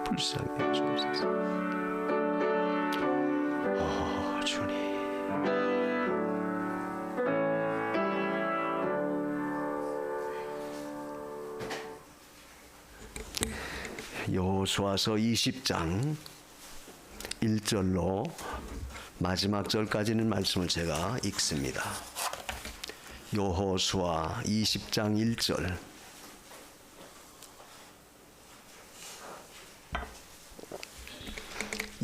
불쌍히 여주옵소서. 주님. 여호수아서 20장 1절로 마지막 절까지는 말씀을 제가 읽습니다. 여호수아 20장 1절.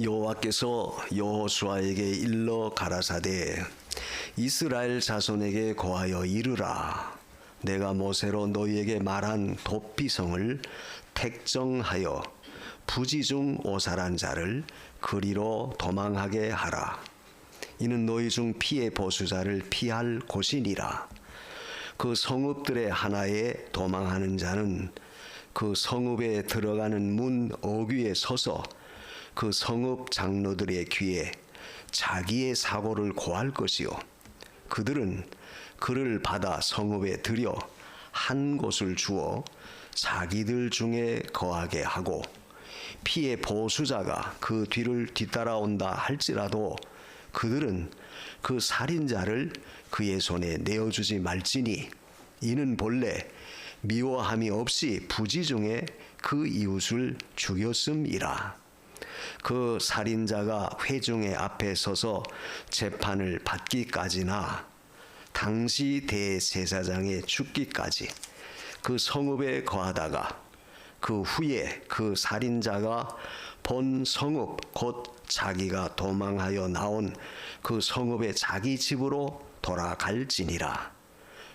여호와께서 여호수아에게 일러 가라사대 이스라엘 자손에게 고하여 이르라. 내가 모세로 너희에게 말한 도피성을 택정하여 부지 중 오살한 자를 그리로 도망하게 하라. 이는 너희 중 피의 보수자를 피할 곳이니라. 그 성읍들의 하나에 도망하는 자는 그 성읍에 들어가는 문 어귀에 서서 그 성읍 장로들의 귀에 자기의 사고를 고할 것이요 그들은 그를 받아 성읍에 들여 한 곳을 주어 자기들 중에 거하게 하고 피의 보수자가 그 뒤를 뒤따라온다 할지라도 그들은 그 살인자를 그의 손에 내어주지 말지니 이는 본래 미워함이 없이 부지 중에 그 이웃을 죽였음이라. 그 살인자가 회중의 앞에 서서 재판을 받기까지나 당시 대제사장의 죽기까지 그 성읍에 거하다가 그 후에 그 살인자가 본 성읍 곧 자기가 도망하여 나온 그 성읍의 자기 집으로 돌아갈지니라.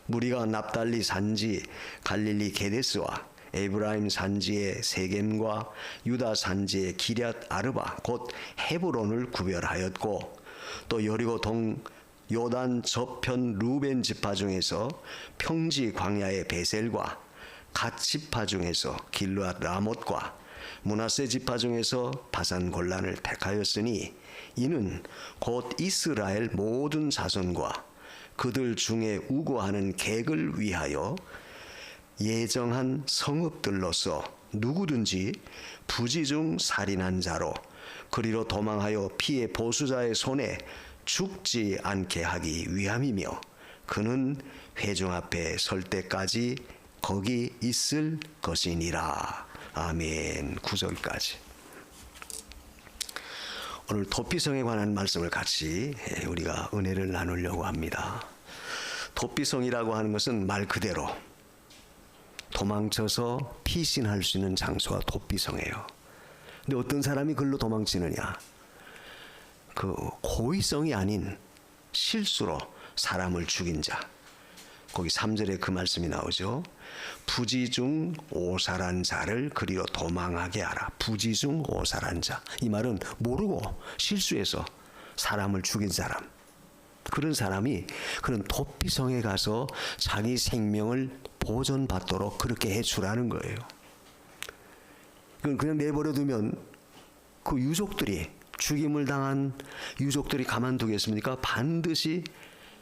무리가 납달리 산지 갈릴리 게데스와 에브라임 산지의 세겜과 유다 산지의 기럇 아르바 곧 헤브론을 구별하였고 또 여리고 동 요단 저편 루벤 지파 중에서 평지 광야의 베셀과 갓 지파 중에서 길르앗 라못과 므낫세 지파 중에서 바산 골란을 택하였으니 이는 곧 이스라엘 모든 자손과 그들 중에 우고하는 객을 위하여 예정한 성읍들로서 누구든지 부지 중 살인한 자로 그리로 도망하여 피의 보수자의 손에 죽지 않게 하기 위함이며 그는 회중 앞에 설 때까지 거기 있을 것이니라. 아멘. 9절까지. 오늘 도피성에 관한 말씀을 같이 우리가 은혜를 나누려고 합니다. 도피성이라고 하는 것은 말 그대로 도망쳐서 피신할 수 있는 장소가 도피성이에요. 근데 어떤 사람이 글로 도망치느냐? 그 고의성이 아닌 실수로 사람을 죽인 자. 거기 3절에 그 말씀이 나오죠. 부지 중 오살한 자를 그리로 도망하게 하라. 부지 중 오살한 자. 이 말은 모르고 실수해서 사람을 죽인 사람. 그런 사람이 그런 도피성에 가서 자기 생명을 보존받도록 그렇게 해주라는 거예요. 그냥 내버려 두면 그 유족들이 죽임을 당한 유족들이 가만두겠습니까? 반드시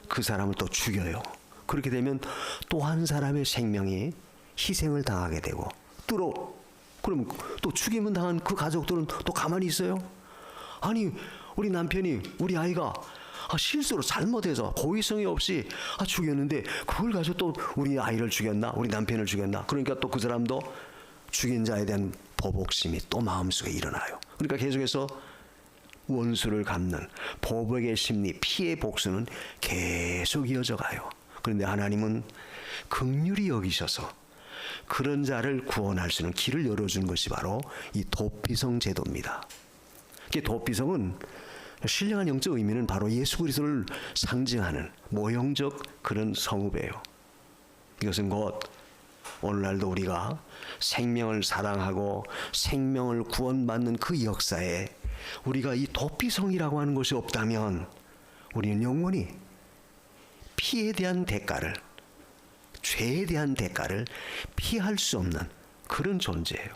그 사람을 또 죽여요. 그렇게 되면 또 한 사람의 생명이 희생을 당하게 되고 그럼 또 죽임을 당한 그 가족들은 또 가만히 있어요? 아니 우리 남편이 우리 아이가 실수로 잘못해서 고의성이 없이 죽였는데 그걸 가지고 또 우리 아이를 죽였나? 우리 남편을 죽였나? 그러니까 또 그 사람도 죽인 자에 대한 보복심이 또 마음속에 일어나요. 그러니까 계속해서 원수를 갚는 보복의 심리, 피해 복수는 계속 이어져 가요. 그런데 하나님은 긍휼히 여기셔서 그런 자를 구원할 수 있는 길을 열어준 것이 바로 이 도피성 제도입니다. 이 도피성은 신령한 영적 의미는 바로 예수 그리스도를 상징하는 모형적 그런 성읍이에요. 이것은 곧 오늘날도 우리가 생명을 사랑하고 생명을 구원받는 그 역사에 우리가 이 도피성이라고 하는 것이 없다면 우리는 영원히 피에 대한 대가를, 죄에 대한 대가를 피할 수 없는 그런 존재예요.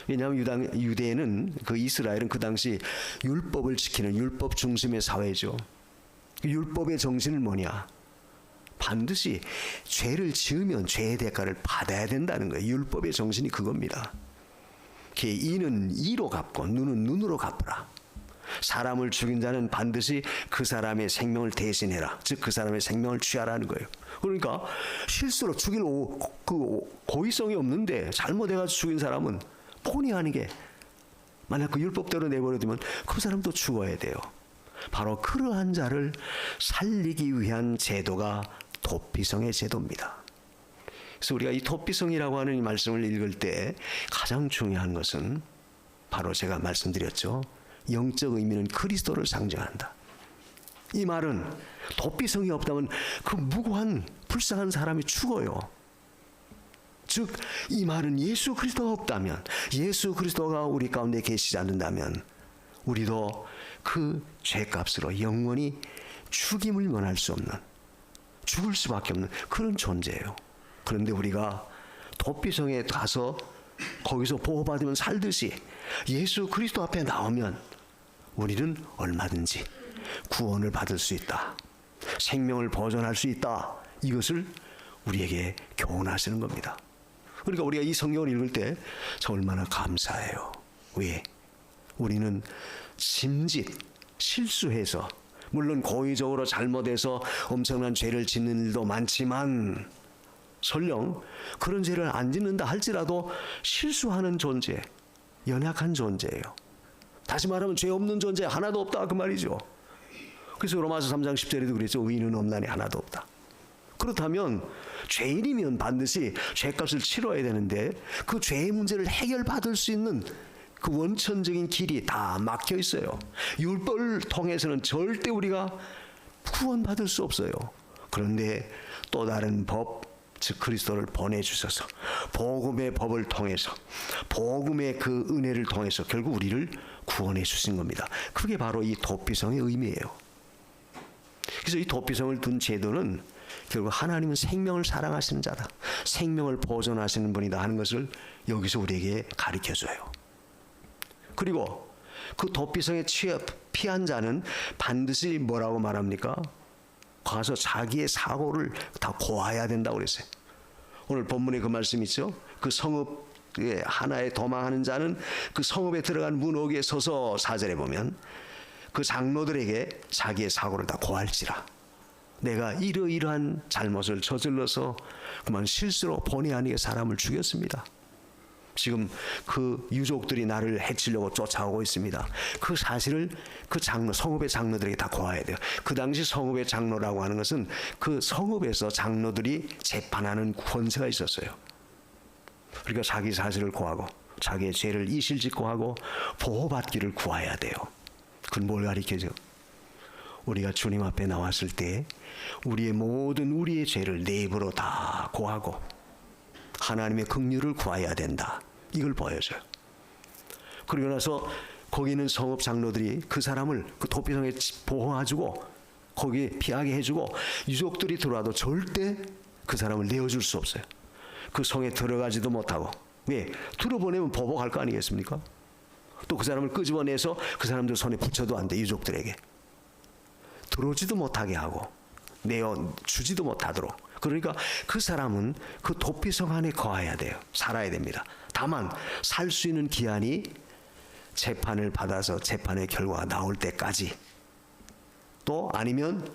왜냐하면 유대는 그 이스라엘은 그 당시 율법을 지키는 율법 중심의 사회죠. 율법의 정신은 뭐냐? 반드시 죄를 지으면 죄의 대가를 받아야 된다는 거예요. 율법의 정신이 그겁니다. 이는 이로 갚고 눈은 눈으로 갚으라. 사람을 죽인 자는 반드시 그 사람의 생명을 대신해라. 즉 그 사람의 생명을 취하라는 거예요. 그러니까 실수로 죽일 그 고의성이 없는데 잘못해가지고 죽인 사람은 본의 아니게 만약 그 율법대로 내버려두면 그 사람도 죽어야 돼요. 바로 그러한 자를 살리기 위한 제도가 도피성의 제도입니다. 그래서 우리가 이 도피성이라고 하는 이 말씀을 읽을 때 가장 중요한 것은 바로 제가 말씀드렸죠. 영적 의미는 그리스도를 상징한다. 이 말은 도피성이 없다면 그 무고한 불쌍한 사람이 죽어요. 즉 이 말은 예수 그리스도가 없다면, 예수 그리스도가 우리 가운데 계시지 않는다면 우리도 그 죄값으로 영원히 죽임을 면할 수 없는, 죽을 수밖에 없는 그런 존재예요. 그런데 우리가 도피성에 가서 거기서 보호받으면 살듯이 예수 그리스도 앞에 나오면 우리는 얼마든지 구원을 받을 수 있다. 생명을 보존할 수 있다. 이것을 우리에게 교훈하시는 겁니다. 그러니까 우리가 이 성경을 읽을 때 저 얼마나 감사해요. 왜? 우리는 심짓 실수해서, 물론 고의적으로 잘못해서 엄청난 죄를 짓는 일도 많지만 설령 그런 죄를 안 짓는다 할지라도 실수하는 존재, 연약한 존재예요. 다시 말하면 죄 없는 존재 하나도 없다 그 말이죠. 그래서 로마서 3장 10절에도 그랬죠. 의인은 없나니 하나도 없다. 그렇다면 죄인이면 반드시 죄값을 치러야 되는데 그 죄의 문제를 해결받을 수 있는 그 원천적인 길이 다 막혀 있어요. 율법을 통해서는 절대 우리가 구원받을 수 없어요. 그런데 또 다른 법, 즉 그리스도를 보내주셔서 복음의 법을 통해서, 복음의 그 은혜를 통해서 결국 우리를 구원해 주신 겁니다. 그게 바로 이 도피성의 의미예요. 그래서 이 도피성을 둔 제도는 결국 하나님은 생명을 사랑하시는 자다, 생명을 보존하시는 분이다 하는 것을 여기서 우리에게 가르쳐줘요. 그리고 그 도피성에 피한 자는 반드시 뭐라고 말합니까? 가서 자기의 사고를 다 고아야 된다고 그랬어요. 오늘 본문에 그 말씀 있죠. 그 성읍에 하나에 도망하는 자는 그 성읍에 들어간 문호기에 서서 4절에 보면 그 장로들에게 자기의 사고를 다 고할지라. 내가 이러이러한 잘못을 저질러서 그만 실수로 본의 아니게 사람을 죽였습니다. 지금 그 유족들이 나를 해치려고 쫓아오고 있습니다. 그 사실을 그 장로, 성읍의 장로들에게 다 고해야 돼요. 그 당시 성읍의 장로라고 하는 것은 그 성읍에서 장로들이 재판하는 권세가 있었어요. 그러니까 자기 사실을 고하고 자기의 죄를 이실직고 하고 보호받기를 구해야 돼요. 그건 뭘 가리켜죠? 우리가 주님 앞에 나왔을 때 우리의 모든 우리의 죄를 내 입으로 다 고하고 하나님의 긍휼을 구해야 된다. 이걸 보여줘요. 그리고 나서 거기 있는 성읍 장로들이 그 사람을 그 도피성에 보호해주고 거기에 피하게 해주고 유족들이 들어와도 절대 그 사람을 내어줄 수 없어요. 그 성에 들어가지도 못하고. 왜? 들어보내면 보복할 거 아니겠습니까? 또 그 사람을 끄집어내서 그 사람들 손에 붙여도 안 돼. 유족들에게 들어오지도 못하게 하고 내어주지도 못하도록. 그러니까 그 사람은 그 도피성 안에 거해야 돼요. 살아야 됩니다. 다만 살 수 있는 기한이 재판을 받아서 재판의 결과가 나올 때까지, 또 아니면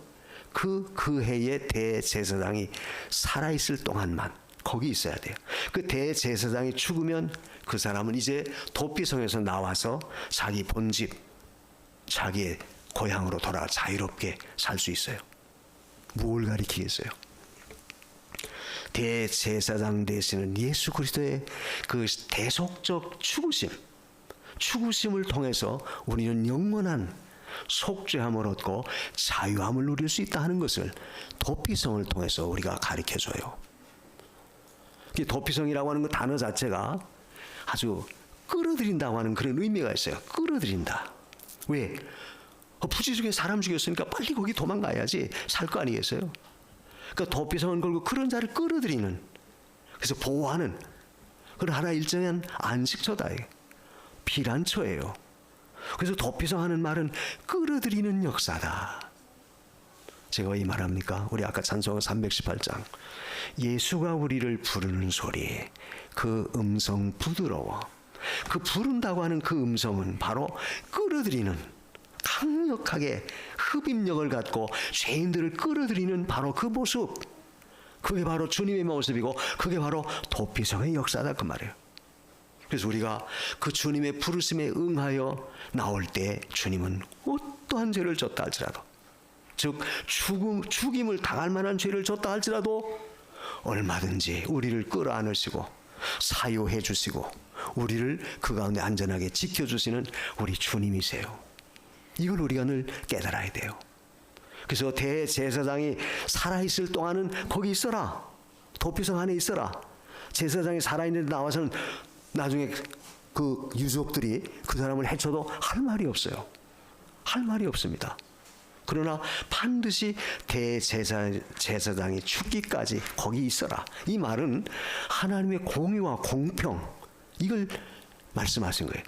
그 해에 대제사장이 살아있을 동안만 거기 있어야 돼요. 그 대제사장이 죽으면 그 사람은 이제 도피성에서 나와서 자기 본집, 자기의 고향으로 돌아가 자유롭게 살 수 있어요. 뭘 가리키겠어요? 대제사장 되시는 예수 그리스도의 그 대속적 죽으심을 통해서 우리는 영원한 속죄함을 얻고 자유함을 누릴 수 있다 하는 것을 도피성을 통해서 우리가 가르쳐줘요. 도피성이라고 하는 그 단어 자체가 아주 끌어들인다고 하는 그런 의미가 있어요. 끌어들인다. 왜? 부지 중에 사람 죽였으니까 빨리 거기 도망가야지 살 거 아니겠어요? 그러니까 도피성은 결국 그런 자를 끌어들이는, 그래서 보호하는 그런 하나 일정한 안식처다. 피란처예요. 그래서 도피성 하는 말은 끌어들이는 역사다. 제가 이 말합니까? 우리 아까 찬송가 318장 예수가 우리를 부르는 소리, 그 음성 부드러워 그 부른다고 하는 그 음성은 바로 끌어들이는, 강력하게 흡입력을 갖고 죄인들을 끌어들이는 바로 그 모습, 그게 바로 주님의 모습이고 그게 바로 도피성의 역사다 그 말이에요. 그래서 우리가 그 주님의 부르심에 응하여 나올 때 주님은 어떠한 죄를 졌다 할지라도, 즉 죽임을 당할 만한 죄를 졌다 할지라도 얼마든지 우리를 끌어안으시고 사유해 주시고 우리를 그 가운데 안전하게 지켜주시는 우리 주님이세요. 이걸 우리가 늘 깨달아야 돼요. 그래서 대제사장이 살아있을 동안은 거기 있어라. 도피성 안에 있어라. 제사장이 살아있는데 나와서는 나중에 그 유족들이 그 사람을 해쳐도 할 말이 없어요. 할 말이 없습니다. 그러나 반드시 대제사장이 죽기까지 거기 있어라. 이 말은 하나님의 공의와 공평, 이걸 말씀하신 거예요.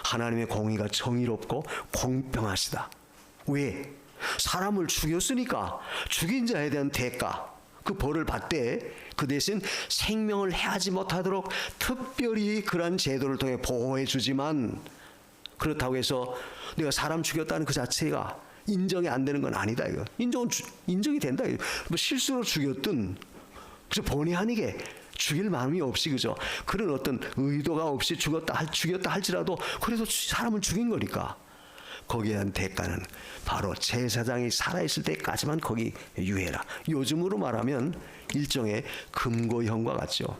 하나님의 공의가 정의롭고 공평하시다. 왜? 사람을 죽였으니까 죽인 자에 대한 대가, 그 벌을 받되 그 대신 생명을 해하지 못하도록 특별히 그러한 제도를 통해 보호해 주지만, 그렇다고 해서 내가 사람 죽였다는 그 자체가 인정이 안 되는 건 아니다. 이거 인정이 된다. 뭐 실수로 죽였든 그저 본의 아니게 죽일 마음이 없이, 그죠? 그런 어떤 의도가 없이 죽였다 할지라도 그래도 사람을 죽인 거니까 거기에 대한 대가는 바로 제사장이 살아있을 때까지만 거기 유해라. 요즘으로 말하면 일종의 금고형과 같죠.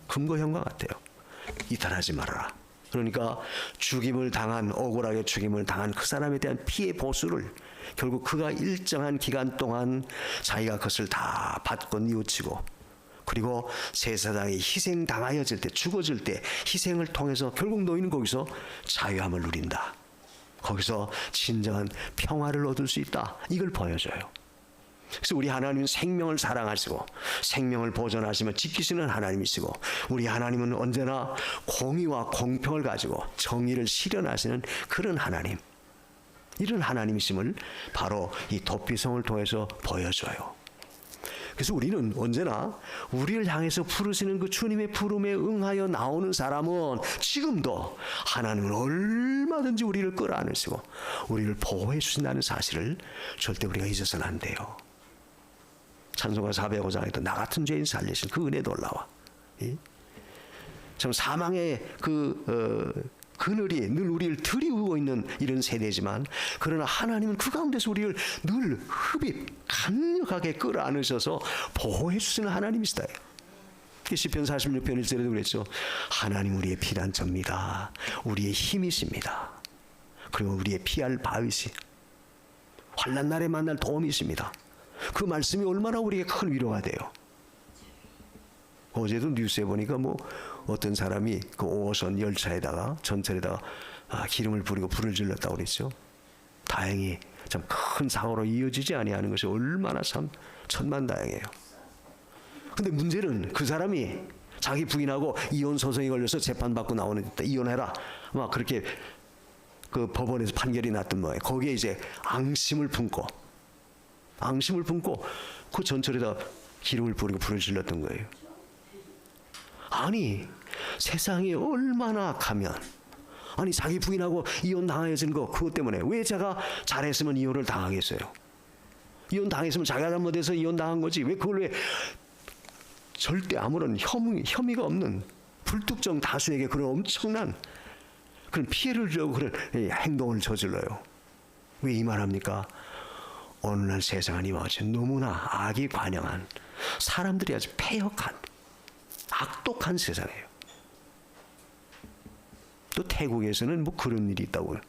금고형과 같아요. 이탈하지 말아라. 그러니까 죽임을 당한, 억울하게 죽임을 당한 그 사람에 대한 피해 보수를 결국 그가 일정한 기간 동안 자기가 그것을 다 받고 뉘우치고, 그리고 제사장이 희생당하여질 때, 죽어질 때 희생을 통해서 결국 너희는 거기서 자유함을 누린다. 거기서 진정한 평화를 얻을 수 있다. 이걸 보여줘요. 그래서 우리 하나님은 생명을 사랑하시고 생명을 보존하시며 지키시는 하나님이시고, 우리 하나님은 언제나 공의와 공평을 가지고 정의를 실현하시는 그런 하나님, 이런 하나님이심을 바로 이 도피성을 통해서 보여줘요. 그래서 우리는 언제나 우리를 향해서 부르시는 그 주님의 부름에 응하여 나오는 사람은 지금도 하나님은 얼마든지 우리를 끌어안으시고 우리를 보호해 주신다는 사실을 절대 우리가 잊어서는 안 돼요. 찬송가 405장에도 나 같은 죄인 살리신 그 은혜 놀라워. 참 사망의 그늘이 늘 우리를 들이우고 있는 이런 세대지만, 그러나 하나님은 그 가운데서 우리를 늘 강력하게 끌어안으셔서 보호해 주시는 하나님이시다. 시편 46편 1절에도 그랬죠. 하나님 우리의 피난처입니다. 우리의 힘이십니다. 그리고 우리의 피할 바위시, 환난 날에 만날 도움이십니다. 그 말씀이 얼마나 우리에게 큰 위로가 돼요. 어제도 뉴스에 보니까 뭐 어떤 사람이 그 5호선 열차에다가 전철에다가 기름을 부리고 불을 질렀다고 그랬죠. 다행히 참 큰 사고로 이어지지 아니하는 것이 얼마나 참 천만다행이에요. 근데 문제는 그 사람이 자기 부인하고 이혼 소송이 걸려서 재판받고 나오는데 이혼해라 막 그렇게 그 법원에서 판결이 났던 거예요. 거기에 이제 앙심을 품고 그 전철에다 기름을 부리고 불을 질렀던 거예요. 아니 세상이 얼마나 악하면, 아니 자기 부인하고 이혼 당해진 거 그것 때문에 왜 제가 잘했으면 이혼을 당하겠어요? 이혼 당했으면 자기가 잘못해서 이혼 당한 거지 왜 그걸 왜 절대 아무런 혐의가 없는 불특정 다수에게 그런 엄청난 그런 피해를 주려고 그런 행동을 저질러요. 왜 이 말합니까? 오늘날 세상은 이와 같이 너무나 악이 관영한, 사람들이 아주 패역한 악독한 세상이에요. 또 태국에서는 뭐 그런 일이 있다고요.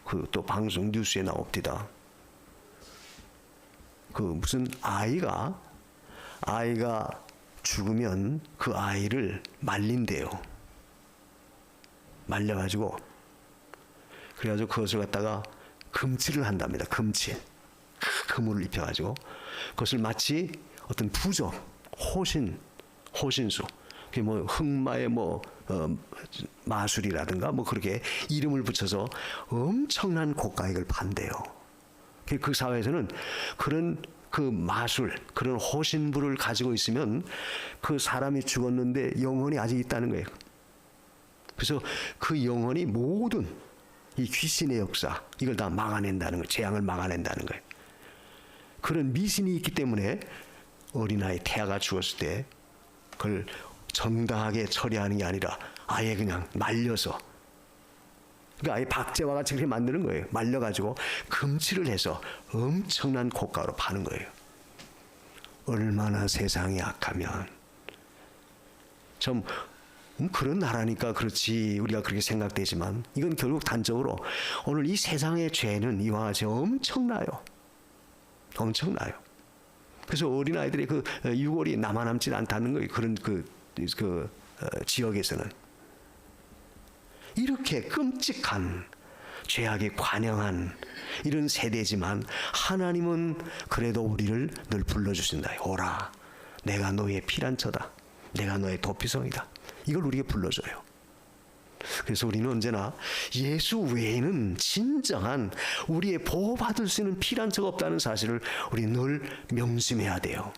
그 또 방송 뉴스에 나옵니다. 그 무슨 아이가 죽으면 그 아이를 말린대요. 말려가지고 그래가지고 그것을 갖다가 금칠을 한답니다. 금칠. 그물을 입혀가지고 그것을 마치 어떤 부적, 호신수, 그게 뭐 흑마의 마술이라든가 뭐 그렇게 이름을 붙여서 엄청난 고가액을 판대요. 그 사회에서는 그런 그 마술, 그런 호신부를 가지고 있으면 그 사람이 죽었는데 영혼이 아직 있다는 거예요. 그래서 그 영혼이 모든 이 귀신의 역사 이걸 다 막아낸다는 거예요. 재앙을 막아낸다는 거예요. 그런 미신이 있기 때문에 어린아이 태아가 죽었을 때 그걸 정당하게 처리하는 게 아니라 아예 그냥 말려서, 그러니까 아예 박제와 같이 그렇게 만드는 거예요. 말려가지고 금치를 해서 엄청난 고가로 파는 거예요. 얼마나 세상이 악하면. 좀 그런 나라니까 그렇지 우리가 그렇게 생각되지만 이건 결국 단적으로 오늘 이 세상의 죄는 이와 같이 엄청나요. 엄청나요. 그래서 어린아이들의 그 유골이 남아남지 않다는 거예요. 그런 지역에서는. 이렇게 끔찍한 죄악에 관영한 이런 세대지만 하나님은 그래도 우리를 늘 불러주신다. 오라, 내가 너의 피난처다. 내가 너의 도피성이다. 이걸 우리에게 불러줘요. 그래서 우리는 언제나 예수 외에는 진정한 우리의 보호받을 수 있는 피난처가 없다는 사실을 우리 늘 명심해야 돼요.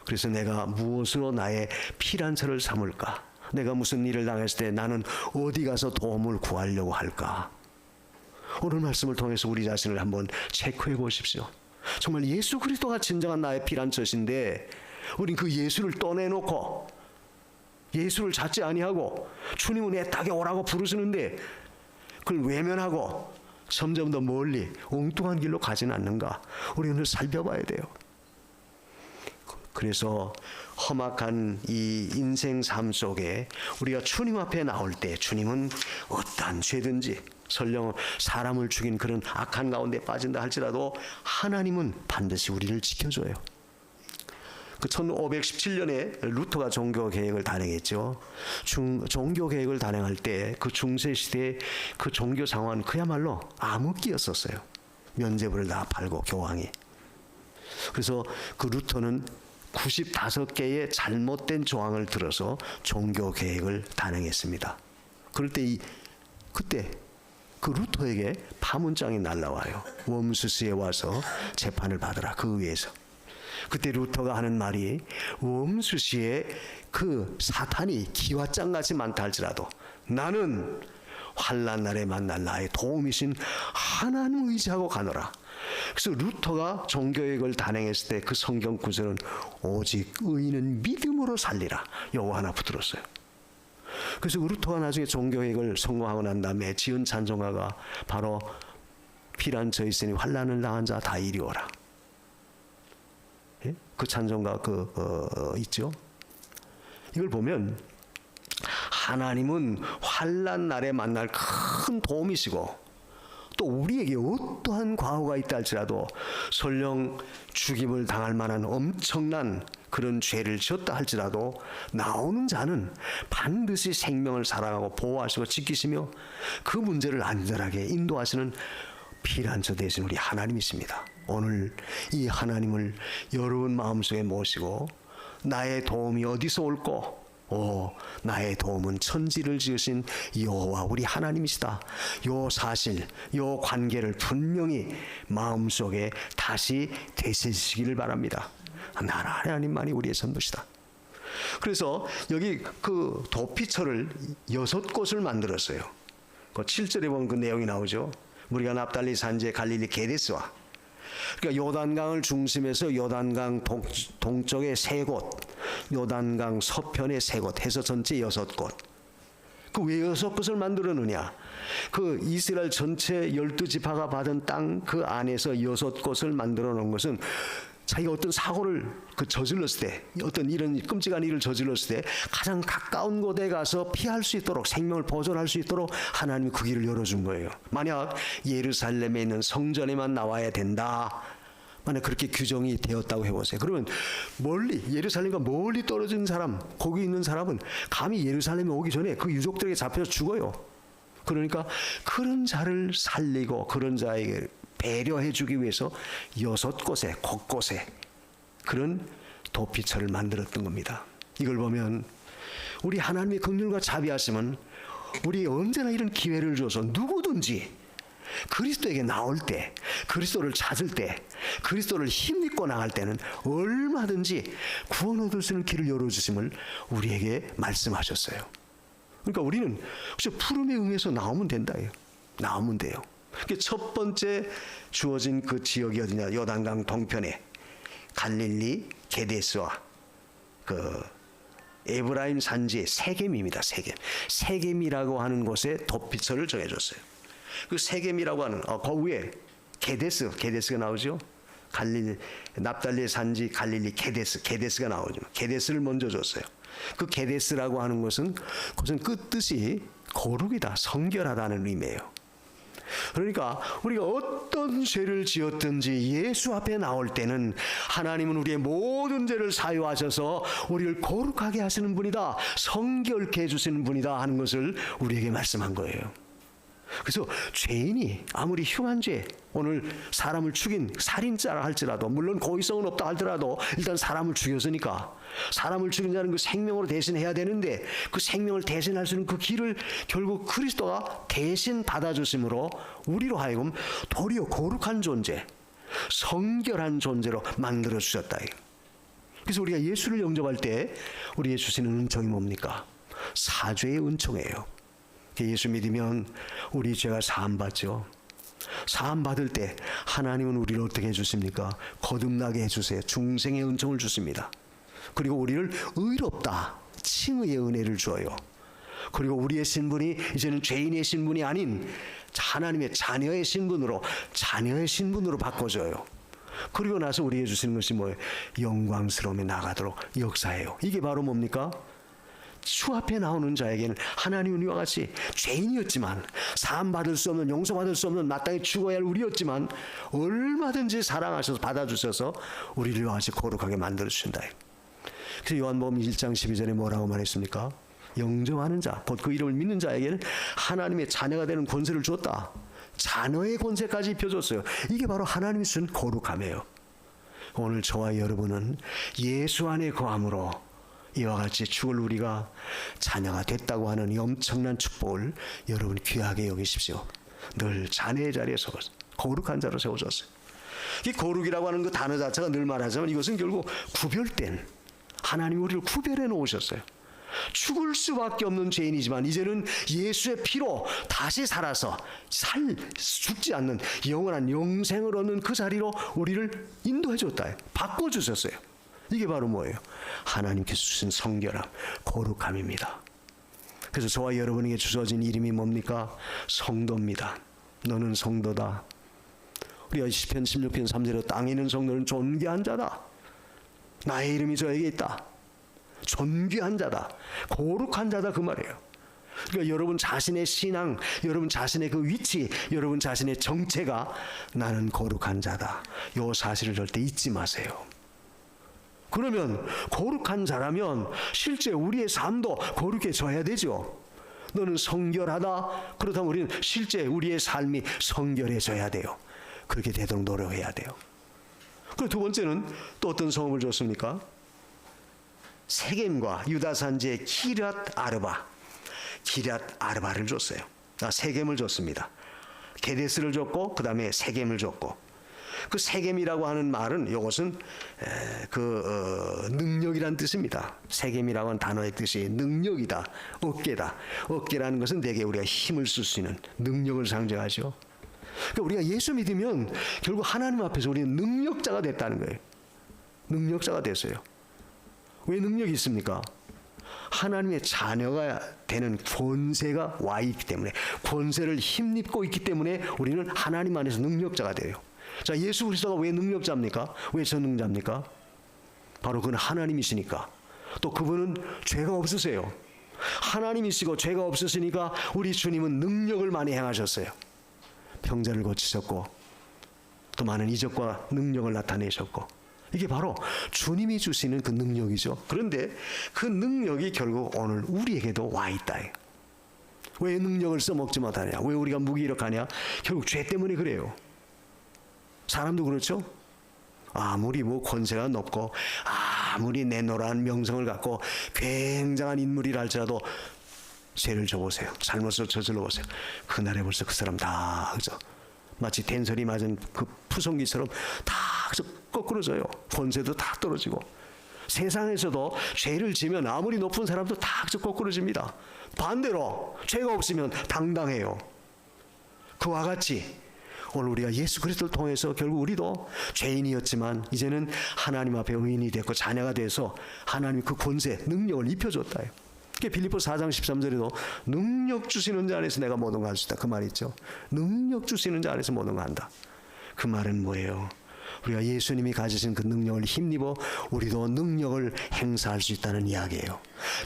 그래서 내가 무엇으로 나의 피난처를 삼을까? 내가 무슨 일을 당했을 때 나는 어디 가서 도움을 구하려고 할까? 오늘 말씀을 통해서 우리 자신을 한번 체크해 보십시오. 정말 예수 그리스도가 진정한 나의 피난처신데 우린 그 예수를 떠내놓고 예수를 찾지 아니하고 주님은 내 땅에 오라고 부르시는데 그걸 외면하고 점점 더 멀리 엉뚱한 길로 가지는 않는가? 우리는 살펴봐야 돼요. 그래서 험악한 이 인생 삶 속에 우리가 주님 앞에 나올 때 주님은 어떠한 죄든지 설령 사람을 죽인 그런 악한 가운데 빠진다 할지라도 하나님은 반드시 우리를 지켜줘요. 그 1517년에 루터가 종교개혁을 단행했죠. 종교개혁을 단행할 때 그 중세시대의 그 종교 상황은 그야말로 암흑기였었어요. 면죄부를 다 팔고 교황이. 그래서 그 루터는 95개의 잘못된 조항을 들어서 종교개혁을 단행했습니다. 그럴 때 그때 그 루터에게 파문장이 날라와요. 웜수스에 와서 재판을 받으라. 그 위에서. 그때 루터가 하는 말이 웜수시에 그 사탄이 기와장같이 많다 할지라도 나는 환난 날에 만날 나의 도움이신 하나님을 의지하고 가노라. 그래서 루터가 종교개혁을 단행했을 때 그 성경 구절은 오직 의인은 믿음으로 살리라. 요거 하나 붙들었어요. 그래서 루터가 나중에 종교개혁을 성공하고 난 다음에 지은 찬송가가 바로 피난처 있으니 환난을 당한 자 다 이리 오라. 예? 그 찬송가 있죠. 이걸 보면 하나님은 환난 날에 만날 큰 도움이시고 또 우리에게 어떠한 과오가 있다 할지라도 설령 죽임을 당할 만한 엄청난 그런 죄를 지었다 할지라도 나오는 자는 반드시 생명을 사랑하고 보호하시고 지키시며 그 문제를 안전하게 인도하시는 피난처 되신 우리 하나님이십니다. 오늘 이 하나님을 여러분 마음속에 모시고 나의 도움이 어디서 올꼬? 나의 도움은 천지를 지으신 여호와 우리 하나님이시다. 요 사실, 요 관계를 분명히 마음속에 다시 되새기시기를 바랍니다. 나라 하나님만이 우리의 전부시다. 그래서 여기 그 도피처를 6곳을 만들었어요. 그 7절에 보면 그 내용이 나오죠. 우리가 납달리 산지의 갈릴리 게데스와, 그러니까 요단강을 중심해서 요단강 동쪽에 3곳, 요단강 서편에 3곳 해서 전체 6곳. 그 왜 6곳을 만들었느냐? 그 이스라엘 전체 12지파가 받은 땅 그 안에서 6곳을 만들어 놓은 것은 자기가 어떤 사고를 저질렀을 때, 어떤 이런 끔찍한 일을 저질렀을 때 가장 가까운 곳에 가서 피할 수 있도록, 생명을 보존할 수 있도록 하나님이 그 길을 열어준 거예요. 만약 예루살렘에 있는 성전에만 나와야 된다, 만약 그렇게 규정이 되었다고 해보세요. 그러면 멀리, 예루살렘과 멀리 떨어진 사람, 거기 있는 사람은 감히 예루살렘에 오기 전에 그 유족들에게 잡혀서 죽어요. 그러니까 그런 자를 살리고 그런 자에게 배려해 주기 위해서 6곳에 곳곳에 그런 도피처를 만들었던 겁니다. 이걸 보면 우리 하나님의 긍휼과 자비하심은 우리 언제나 이런 기회를 줘서 누구든지 그리스도에게 나올 때, 그리스도를 찾을 때, 그리스도를 힘입고 나갈 때는 얼마든지 구원 얻을 수 있는 길을 열어주심을 우리에게 말씀하셨어요. 그러니까 우리는 푸름에 응해서 나오면 된다. 나오면 돼요. 첫 번째 주어진 그 지역이 어디냐? 요단강 동편에 갈릴리 게데스와 그 에브라임 산지의 세겜입니다. 세겜이라고 하는 곳에 도피처를 정해줬어요. 그 세겜이라고 하는 그 위에 게데스가 나오죠. 납달리의 산지 갈릴리 게데스가 나오죠. 게데스를 먼저 줬어요. 그 게데스라고 하는 것은 그것은 뜻이 거룩이다, 성결하다는 의미예요. 그러니까 우리가 어떤 죄를 지었든지 예수 앞에 나올 때는 하나님은 우리의 모든 죄를 사유하셔서 우리를 거룩하게 하시는 분이다, 성결케 해주시는 분이다 하는 것을 우리에게 말씀한 거예요. 그래서 죄인이 아무리 흉한 죄, 오늘 사람을 죽인 살인자라 할지라도, 물론 고의성은 없다 할지라도 일단 사람을 죽였으니까 사람을 죽인 자는 그 생명으로 대신해야 되는데 그 생명을 대신할 수 있는 그 길을 결국 그리스도가 대신 받아주심으로 우리로 하여금 도리어 거룩한 존재, 성결한 존재로 만들어 주셨다. 그래서 우리가 예수를 영접할 때 우리에게 주시는 은총이 뭡니까? 사죄의 은총이에요. 예수 믿으면 우리 죄가 사함받죠. 사함받을 때 하나님은 우리를 어떻게 해주십니까? 거듭나게 해주세요. 중생의 은총을 주십니다. 그리고 우리를 의롭다, 칭의의 은혜를 줘요. 그리고 우리의 신분이 이제는 죄인의 신분이 아닌 하나님의 자녀의 신분으로 바꿔줘요. 그리고 나서 우리에게 주시는 것이 뭐예요? 영광스러움에 나가도록 역사해요. 이게 바로 뭡니까? 주 앞에 나오는 자에게는 하나님은 이와 같이 죄인이었지만, 사함받을 수 없는, 용서받을 수 없는 마땅히 죽어야 할 우리였지만 얼마든지 사랑하셔서 받아주셔서 우리를 이와 같이 거룩하게 만들어주신다. 그래서 요한복음 1장 12절에 뭐라고 말했습니까? 영접하는 자, 곧 그 이름을 믿는 자에게는 하나님의 자녀가 되는 권세를 줬다. 자녀의 권세까지 입혀줬어요. 이게 바로 하나님이 주신 거룩함이에요. 오늘 저와 여러분은 예수 안에 거함으로 이와 같이 죽을 우리가 자녀가 됐다고 하는 이 엄청난 축복을 여러분 귀하게 여기십시오. 늘 자녀의 자리에 서고 거룩한 자로 세워졌어요. 이 거룩이라고 하는 그 단어 자체가 늘 말하지만 이것은 결국 구별된, 하나님이 우리를 구별해 놓으셨어요. 죽을 수밖에 없는 죄인이지만 이제는 예수의 피로 다시 살아서 죽지 않는 영원한 영생을 얻는 그 자리로 우리를 인도해 줬다. 바꿔주셨어요. 이게 바로 뭐예요? 하나님께서 주신 성결함, 거룩함입니다. 그래서 저와 여러분에게 주어진 이름이 뭡니까? 성도입니다. 너는 성도다. 우리가 시편 16편 3절에 땅에 있는 성도는 존귀한 자다. 나의 이름이 저에게 있다. 존귀한 자다. 거룩한 자다, 그 말이에요. 그러니까 여러분 자신의 신앙, 여러분 자신의 그 위치, 여러분 자신의 정체가 나는 거룩한 자다. 이 사실을 절대 잊지 마세요. 그러면 거룩한 자라면 실제 우리의 삶도 거룩해져야 되죠. 너는 성결하다. 그렇다면 우리는 실제 우리의 삶이 성결해져야 돼요. 그렇게 되도록 노력해야 돼요. 그리고 두 번째는 또 어떤 성읍을 줬습니까? 세겜과 유다 산지의 기럇 아르바를 줬어요. 세겜을 줬습니다. 게데스를 줬고 그 다음에 세겜을 줬고, 그 세겜이라고 하는 말은 이것은 능력이란 뜻입니다. 세겜이라고 하는 단어의 뜻이 능력이다, 어깨다. 어깨라는 것은 대개 우리가 힘을 쓸 수 있는 능력을 상징하죠. 그러니까 우리가 예수 믿으면 결국 하나님 앞에서 우리는 능력자가 됐다는 거예요. 능력자가 됐어요. 왜 능력이 있습니까? 하나님의 자녀가 되는 권세가 와 있기 때문에, 권세를 힘입고 있기 때문에 우리는 하나님 안에서 능력자가 돼요. 자, 예수 그리스도가 왜 능력자입니까? 왜 전능자입니까? 바로 그는 하나님이시니까. 또 그분은 죄가 없으세요. 하나님이시고 죄가 없으시니까 우리 주님은 능력을 많이 행하셨어요. 병자를 고치셨고 또 많은 이적과 능력을 나타내셨고, 이게 바로 주님이 주시는 그 능력이죠. 그런데 그 능력이 결국 오늘 우리에게도 와 있다. 왜 능력을 써먹지 못하냐? 왜 우리가 무기력하냐? 결국 죄 때문에 그래요. 사람도 그렇죠? 아무리 권세가 높고 아무리 내노란 명성을 갖고 굉장한 인물이라 할지라도 죄를 져보세요. 잘못을 저질러 보세요. 그날에 벌써 그 사람 다 그죠? 마치 된설이 맞은 그 푸성기처럼 다 거꾸러져요. 권세도 다 떨어지고. 세상에서도 죄를 지면 아무리 높은 사람도 다 거꾸로집니다. 반대로 죄가 없으면 당당해요. 그와 같이 오늘 우리가 예수 그리스도를 통해서 결국 우리도 죄인이었지만 이제는 하나님 앞에 의인이 됐고 자녀가 돼서 하나님 그 권세, 능력을 입혀줬다. 빌립보서 4장 13절에도 능력 주시는 자 안에서 내가 모든 걸 할 수 있다. 그 말 있죠. 능력 주시는 자 안에서 모든 걸 한다. 그 말은 뭐예요? 우리가 예수님이 가지신 그 능력을 힘입어 우리도 능력을 행사할 수 있다는 이야기예요.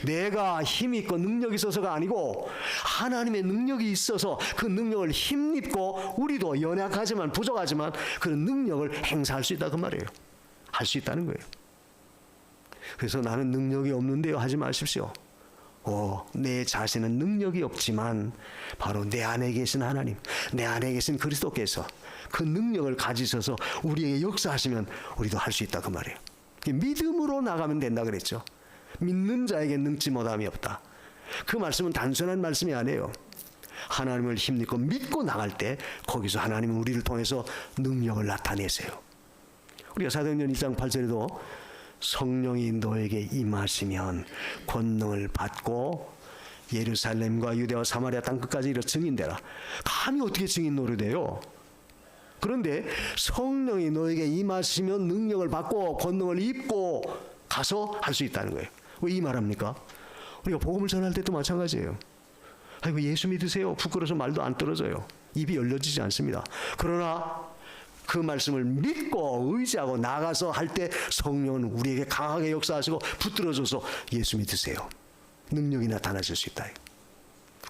내가 힘이 있고 능력이 있어서가 아니고 하나님의 능력이 있어서 그 능력을 힘입고 우리도 연약하지만 부족하지만 그 능력을 행사할 수 있다 그 말이에요. 할 수 있다는 거예요. 그래서 나는 능력이 없는데요 하지 마십시오. 내 자신은 능력이 없지만 바로 내 안에 계신 하나님, 내 안에 계신 그리스도께서 그 능력을 가지셔서 우리에게 역사하시면 우리도 할 수 있다 그 말이에요. 믿음으로 나가면 된다 그랬죠. 믿는 자에게 능치 못함이 없다. 그 말씀은 단순한 말씀이 아니에요. 하나님을 힘입고 믿고 나갈 때 거기서 하나님은 우리를 통해서 능력을 나타내세요. 우리가 사도행전 1장 8절에도 성령이 너에게 임하시면 권능을 받고 예루살렘과 유대와 사마리아 땅끝까지 이르러 증인되라. 감히 어떻게 증인 노릇해요? 그런데 성령이 너에게 임하시면 능력을 받고 권능을 입고 가서 할 수 있다는 거예요. 왜 이 말합니까? 우리가 복음을 전할 때도 마찬가지예요. 아이고 예수 믿으세요. 부끄러워서 말도 안 떨어져요. 입이 열려지지 않습니다. 그러나 그 말씀을 믿고 의지하고 나가서 할 때 성령은 우리에게 강하게 역사하시고 붙들어줘서 예수 믿으세요. 능력이 나타나실 수 있다.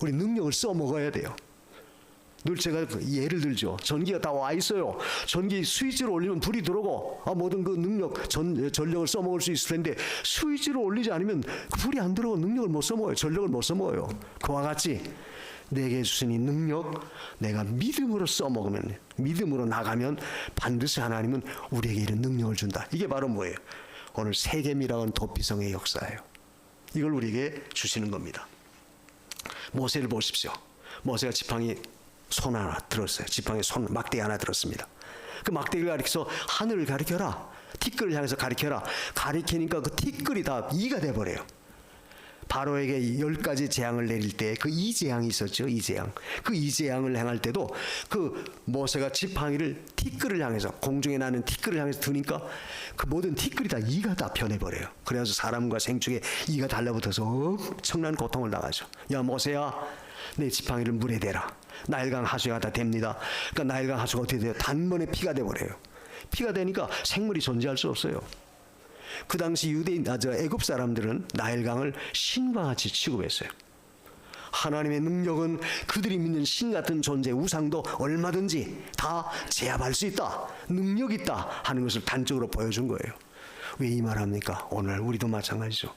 우리 능력을 써먹어야 돼요. 늘 제가 예를 들죠. 전기가 다 와 있어요. 전기 스위치를 올리면 불이 들어오고 모든 그 능력, 전력을 써먹을 수 있을 텐데 스위치를 올리지 않으면 불이 안 들어오고 능력을 못 써먹어요. 전력을 못 써먹어요. 그와 같이 내게 주신 이 능력 내가 믿음으로 써먹으면, 믿음으로 나가면 반드시 하나님은 우리에게 이런 능력을 준다. 이게 바로 뭐예요? 오늘 세겜이라고 하는 도피성의 역사예요. 이걸 우리에게 주시는 겁니다. 모세를 보십시오. 모세가 지팡이 손 하나 들었어요. 지팡이 손 막대기 하나 들었습니다. 그 막대기를 가리켜서 하늘을 가리켜라. 티끌을 향해서 가리켜라. 가리키니까 그 티끌이 다 이가 돼버려요. 바로에게 10가지 재앙을 내릴 때 그 이재앙이 있었죠. 이재앙. 그 이재앙을 행할 때도 그 모세가 지팡이를 티끌을 향해서, 공중에 나는 티끌을 향해서 드니까 그 모든 티끌이 다 이가 다 변해버려요. 그래서 사람과 생축에 이가 달라붙어서 엄청난 고통을 당하죠. 야 모세야, 내 지팡이를 물에 대라. 나일강 하수가 다 됩니다. 그러니까 나일강 하수가 어떻게 돼요? 단번에 피가 돼버려요. 피가 되니까 생물이 존재할 수 없어요. 그 당시 애굽 사람들은 나일강을 신과 같이 취급했어요. 하나님의 능력은 그들이 믿는 신 같은 존재, 우상도 얼마든지 다 제압할 수 있다, 능력 있다 하는 것을 단적으로 보여준 거예요. 왜 이 말합니까? 오늘 우리도 마찬가지죠.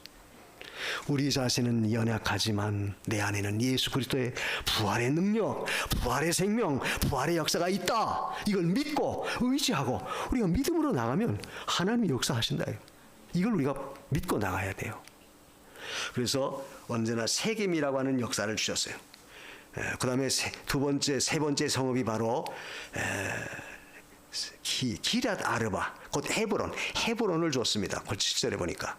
우리 자신은 연약하지만 내 안에는 예수 그리스도의 부활의 능력, 부활의 생명, 부활의 역사가 있다. 이걸 믿고 의지하고 우리가 믿음으로 나가면 하나님이 역사하신다. 이걸 우리가 믿고 나가야 돼요. 그래서 언제나 세겜이라고 하는 역사를 주셨어요. 그 다음에 세 번째 성읍이 바로 기럇 아르바, 곧 헤브론을 줬습니다. 7절에 보니까.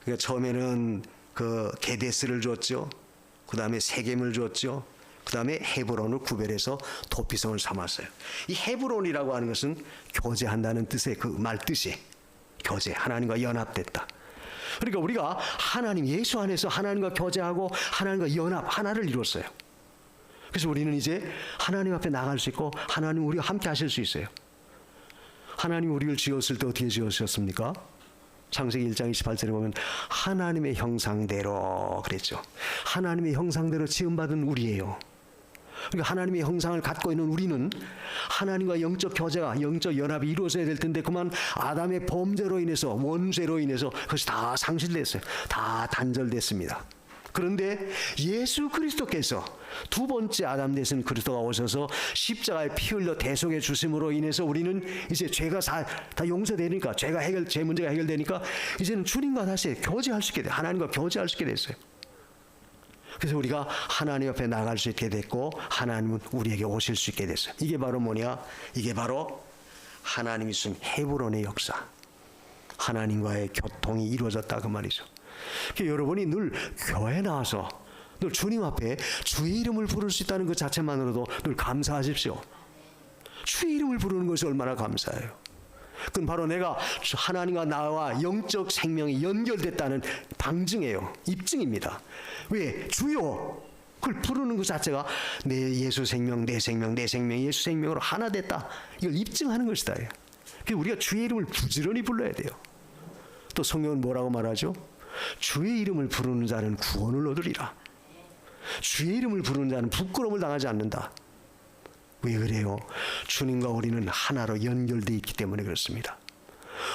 그러니까 처음에는 그 게데스를 줬죠. 그 다음에 세겜을 줬죠. 그 다음에 헤브론을 구별해서 도피성을 삼았어요. 이 헤브론이라고 하는 것은 교제한다는 뜻의 그 말 뜻이 교제, 하나님과 연합됐다. 그러니까 우리가 하나님 예수 안에서 하나님과 교제하고 하나님과 연합 하나를 이뤘어요. 그래서 우리는 이제 하나님 앞에 나갈 수 있고 하나님 우리가 함께 하실 수 있어요. 하나님 우리를 지었을 때 어떻게 지으셨습니까? 창세기 1장 28절에 보면 하나님의 형상대로 그랬죠. 하나님의 형상대로 지음받은 우리예요. 그러니까 하나님의 형상을 갖고 있는 우리는 하나님과 영적 교제가, 영적 연합이 이루어져야 될 텐데 그만 아담의 범죄로 인해서, 원죄로 인해서 그것이 다 상실됐어요. 다 단절됐습니다. 그런데 예수 그리스도께서 두 번째 아담 되신 그리스도가 오셔서 십자가에 피 흘려 대속해 주심으로 인해서 우리는 이제 죄가 다 용서되니까, 죄 문제가 해결되니까 이제는 주님과 다시 교제할 수 있게 돼요. 하나님과 교제할 수 있게 됐어요. 그래서 우리가 하나님 앞에 나갈 수 있게 됐고 하나님은 우리에게 오실 수 있게 됐어요. 이게 바로 뭐냐? 이게 바로 하나님이 주신 헤브론의 역사, 하나님과의 교통이 이루어졌다 그 말이죠. 그러니까 여러분이 늘 교회 나와서 늘 주님 앞에 주의 이름을 부를 수 있다는 것 자체만으로도 늘 감사하십시오. 주의 이름을 부르는 것이 얼마나 감사해요. 그건 바로 내가 하나님과 나와 영적 생명이 연결됐다는 방증이에요. 입증입니다. 왜? 주여! 그걸 부르는 것 자체가 내 예수 생명, 내 생명, 내 생명이 예수 생명으로 하나 됐다. 이걸 입증하는 것이다. 그래서 우리가 주의 이름을 부지런히 불러야 돼요. 또 성경은 뭐라고 말하죠? 주의 이름을 부르는 자는 구원을 얻으리라. 주의 이름을 부르는 자는 부끄러움을 당하지 않는다. 왜 그래요? 주님과 우리는 하나로 연결되어 있기 때문에 그렇습니다.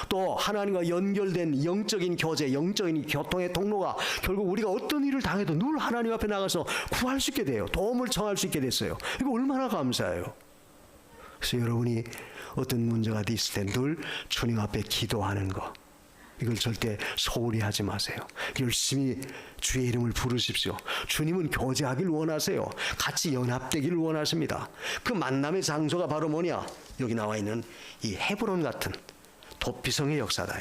또 하나님과 연결된 영적인 교제, 영적인 교통의 통로가 결국 우리가 어떤 일을 당해도 늘 하나님 앞에 나가서 구할 수 있게 돼요. 도움을 청할 수 있게 됐어요. 이거 얼마나 감사해요. 그래서 여러분이 어떤 문제가 있을 때 늘 주님 앞에 기도하는 거, 이걸 절대 소홀히 하지 마세요. 열심히 주의 이름을 부르십시오. 주님은 교제하길 원하세요. 같이 연합되기를 원하십니다. 그 만남의 장소가 바로 뭐냐? 여기 나와 있는 이 헤브론 같은 도피성의 역사다.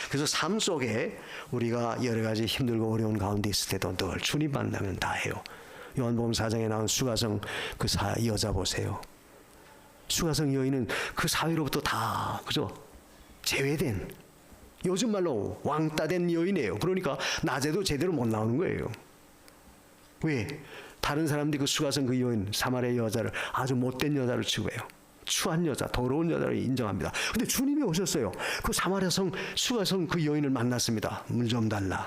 그래서 삶 속에 우리가 여러 가지 힘들고 어려운 가운데 있을 때도 늘 주님 만나면 다 해요. 요한복음 4장에 나온 수가성 그 여자 보세요. 수가성 여인은 그 사회로부터 다 그죠? 제외된, 요즘 말로 왕따된 여인이에요. 그러니까 낮에도 제대로 못 나오는 거예요. 왜? 다른 사람들이 그 수가성 그 여인, 사마리아 여자를 아주 못된 여자를 취급해요. 추한 여자, 더러운 여자를 인정합니다. 근데 주님이 오셨어요. 그 사마리아 성, 수가성 그 여인을 만났습니다. 물 좀 달라.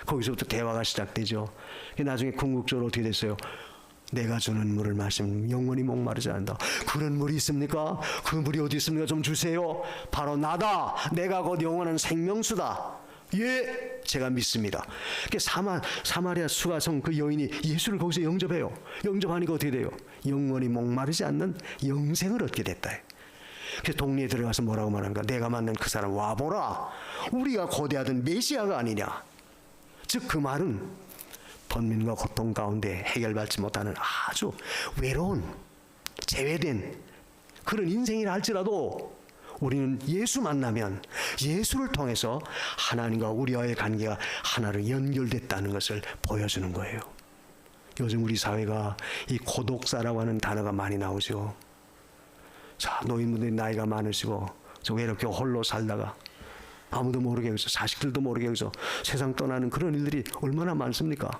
거기서부터 대화가 시작되죠. 나중에 궁극적으로 어떻게 됐어요? 내가 주는 물을 마시면 영원히 목마르지 않는다. 그런 물이 있습니까? 그 물이 어디 있습니까? 좀 주세요. 바로 나다. 내가 곧 영원한 생명수다. 예, 제가 믿습니다. 사마리아 수가성 그 여인이 예수를 거기서 영접해요. 영접하니까 어떻게 돼요? 영원히 목마르지 않는 영생을 얻게 됐다. 그래서 동네에 들어가서 뭐라고 말하는가? 내가 만난 그 사람 와보라. 우리가 고대하던 메시아가 아니냐. 즉 그 말은 번민과 고통 가운데 해결받지 못하는 아주 외로운, 제외된 그런 인생이라 할지라도 우리는 예수 만나면 예수를 통해서 하나님과 우리와의 관계가 하나로 연결됐다는 것을 보여주는 거예요. 요즘 우리 사회가 이 고독사라고 하는 단어가 많이 나오죠. 자, 노인분들이 나이가 많으시고 저 외롭게 홀로 살다가 아무도 모르게 여기서, 자식들도 모르게 여기서 세상 떠나는 그런 일들이 얼마나 많습니까?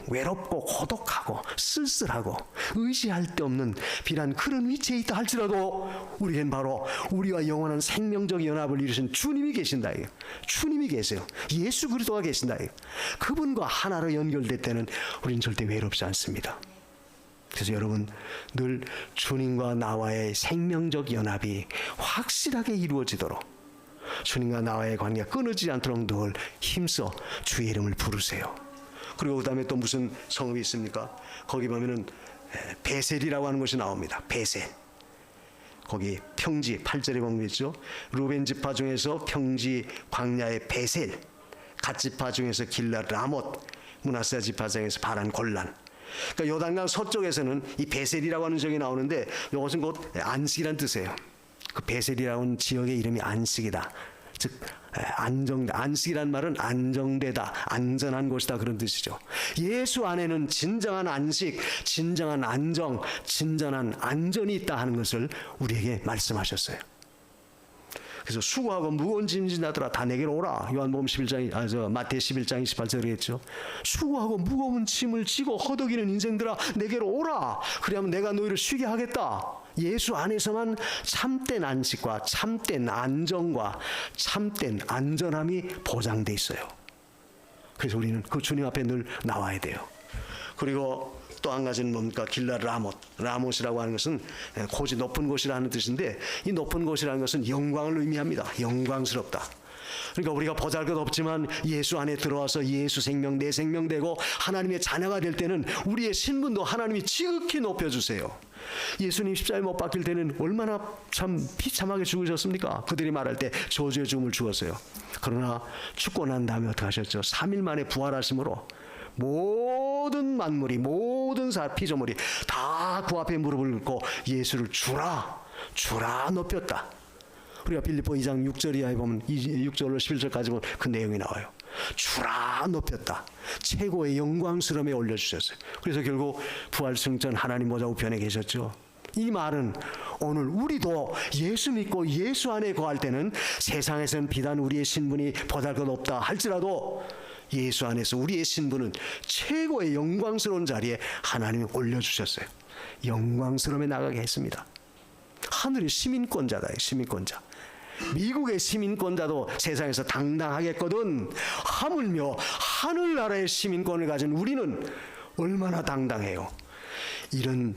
외롭고 고독하고 쓸쓸하고 의지할 데 없는 비단 그런 위치에 있다 할지라도 우리는 바로 우리와 영원한 생명적 연합을 이루신 주님이 계신다. 주님이 계세요. 예수 그리스도가 계신다. 그분과 하나로 연결될 때는 우리는 절대 외롭지 않습니다. 그래서 여러분 늘 주님과 나와의 생명적 연합이 확실하게 이루어지도록, 주님과 나와의 관계가 끊어지지 않도록 늘 힘써 주의 이름을 부르세요. 그리고 그 다음에 또 무슨 성읍이 있습니까? 거기 보면은 베셀이라고 하는 것이 나옵니다. 베셀. 거기 평지 8절에 보면 있죠. 루벤 지파 중에서 평지 광야의 베셀, 갓 지파 중에서 길라 라못, 므낫세 지파 중에서 바란 골란. 그러니까 요단강 서쪽에서는 이 베셀이라고 하는 지역이 나오는데 이것은 곧 안식이란 뜻이에요. 그 베셀이라고 하는 지역의 이름이 안식이다. 즉 안식이란 말은 안정되다, 안전한 곳이다 그런 뜻이죠. 예수 안에는 진정한 안식, 진정한 안정, 진정한 안전이 있다 하는 것을 우리에게 말씀하셨어요. 그래서 수고하고 무거운 짐 지나더라 다 내게로 오라. 요한복음 11장, 마태 11장 28절에 그랬죠. 수고하고 무거운 짐을 지고 허덕이는 인생들아 내게로 오라. 그러면 내가 너희를 쉬게 하겠다. 예수 안에서만 참된 안식과 참된 안정과 참된 안전함이 보장돼 있어요. 그래서 우리는 그 주님 앞에 늘 나와야 돼요. 그리고 또 한 가지는 뭡니까? 길라 라못. 라못이라고 하는 것은 고지 높은 곳이라는 뜻인데, 이 높은 곳이라는 것은 영광을 의미합니다. 영광스럽다. 그러니까 우리가 보잘것없지만 예수 안에 들어와서 예수 생명, 내 생명 되고 하나님의 자녀가 될 때는 우리의 신분도 하나님이 지극히 높여주세요. 예수님 십자가에 못 박힐 때는 얼마나 참 비참하게 죽으셨습니까? 그들이 말할 때 저주의 죽음을 죽었어요. 그러나 죽고 난 다음에 어떻게 하셨죠? 3일 만에 부활하심으로 모든 만물이, 모든 피조물이 다 그 앞에 무릎을 꿇고 예수를 주라 높였다. 우리가 빌립보 2장 6절 이하에 보면 6절로 11절까지 보면 그 내용이 나와요. 주라 높였다. 최고의 영광스러움에 올려주셨어요. 그래서 결국 부활승천 하나님 보좌 우편에 계셨죠. 이 말은 오늘 우리도 예수 믿고 예수 안에 거할 때는 세상에서는 비단 우리의 신분이 보잘것없다 할지라도 예수 안에서 우리의 신분은 최고의 영광스러운 자리에 하나님이 올려주셨어요. 영광스러움에 나가게 했습니다. 하늘의 시민권자다. 시민권자. 미국의 시민권자도 세상에서 당당하겠거든 하물며 하늘나라의 시민권을 가진 우리는 얼마나 당당해요. 이런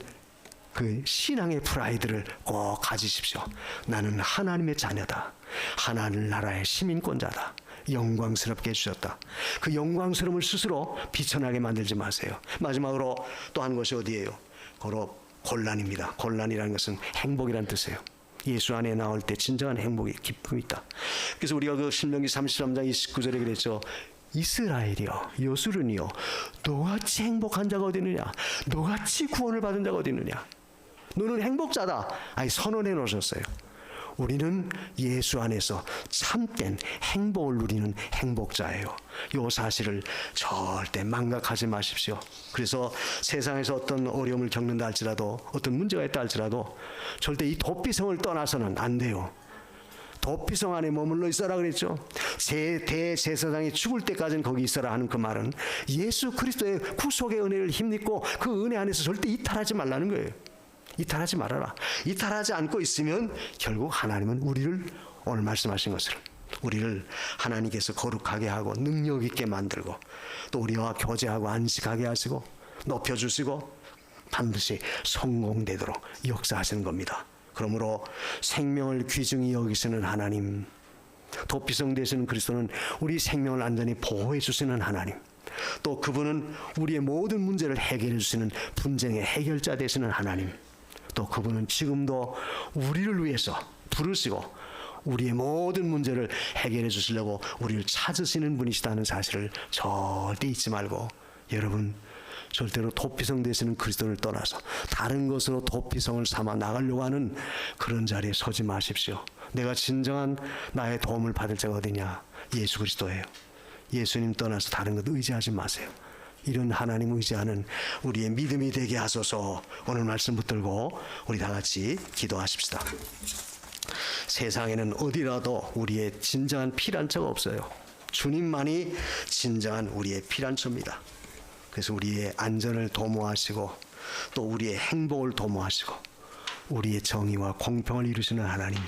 그 신앙의 프라이드를 꼭 가지십시오. 나는 하나님의 자녀다. 하늘나라의 시민권자다. 영광스럽게 해주셨다. 그 영광스러움을 스스로 비천하게 만들지 마세요. 마지막으로 또 한 것이 어디예요? 바로 곤란입니다. 곤란이라는 것은 행복이라는 뜻이에요. 예수 안에 나올 때 진정한 행복이 기쁨이 있다. 그래서 우리가 그 신명기 33장 29절에 그랬죠. 이스라엘이여 요술은이여 너같이 행복한 자가 어디 있느냐. 너같이 구원을 받은 자가 어디 있느냐. 너는 행복자다. 아니 선언해 놓으셨어요. 우리는 예수 안에서 참된 행복을 누리는 행복자예요. 이 사실을 절대 망각하지 마십시오. 그래서 세상에서 어떤 어려움을 겪는다 할지라도 어떤 문제가 있다 할지라도 절대 이 도피성을 떠나서는 안 돼요. 도피성 안에 머물러 있어라 그랬죠. 대제사장이 죽을 때까지는 거기 있어라 하는 그 말은 예수 그리스도의 구속의 은혜를 힘입고 그 은혜 안에서 절대 이탈하지 말라는 거예요. 이탈하지 말아라. 이탈하지 않고 있으면 결국 하나님은 우리를 오늘 말씀하신 것처럼 우리를 하나님께서 거룩하게 하고 능력 있게 만들고 또 우리와 교제하고 안식하게 하시고 높여주시고 반드시 성공되도록 역사하시는 겁니다. 그러므로 생명을 귀중히 여기시는 하나님, 도피성 되시는 그리스도는 우리 생명을 안전히 보호해 주시는 하나님, 또 그분은 우리의 모든 문제를 해결해 주시는 분쟁의 해결자 되시는 하나님, 또 그분은 지금도 우리를 위해서 부르시고 우리의 모든 문제를 해결해 주시려고 우리를 찾으시는 분이시다는 사실을 절대 잊지 말고 여러분 절대로 도피성 되시는 그리스도를 떠나서 다른 것으로 도피성을 삼아 나가려고 하는 그런 자리에 서지 마십시오. 내가 진정한 나의 도움을 받을 자가 어디냐? 예수 그리스도예요. 예수님 떠나서 다른 것 의지하지 마세요. 이런 하나님 의지하는 우리의 믿음이 되게 하소서. 오늘 말씀 붙들고 우리 다 같이 기도하십시다. 세상에는 어디라도 우리의 진정한 피난처가 없어요. 주님만이 진정한 우리의 피난처입니다. 그래서 우리의 안전을 도모하시고 또 우리의 행복을 도모하시고 우리의 정의와 공평을 이루시는 하나님,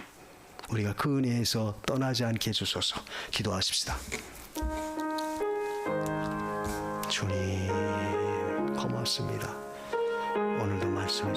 우리가 그 은혜에서 떠나지 않게 해주소서. 기도하십시다. 주님 고맙습니다. 오늘도 말씀해 주셔서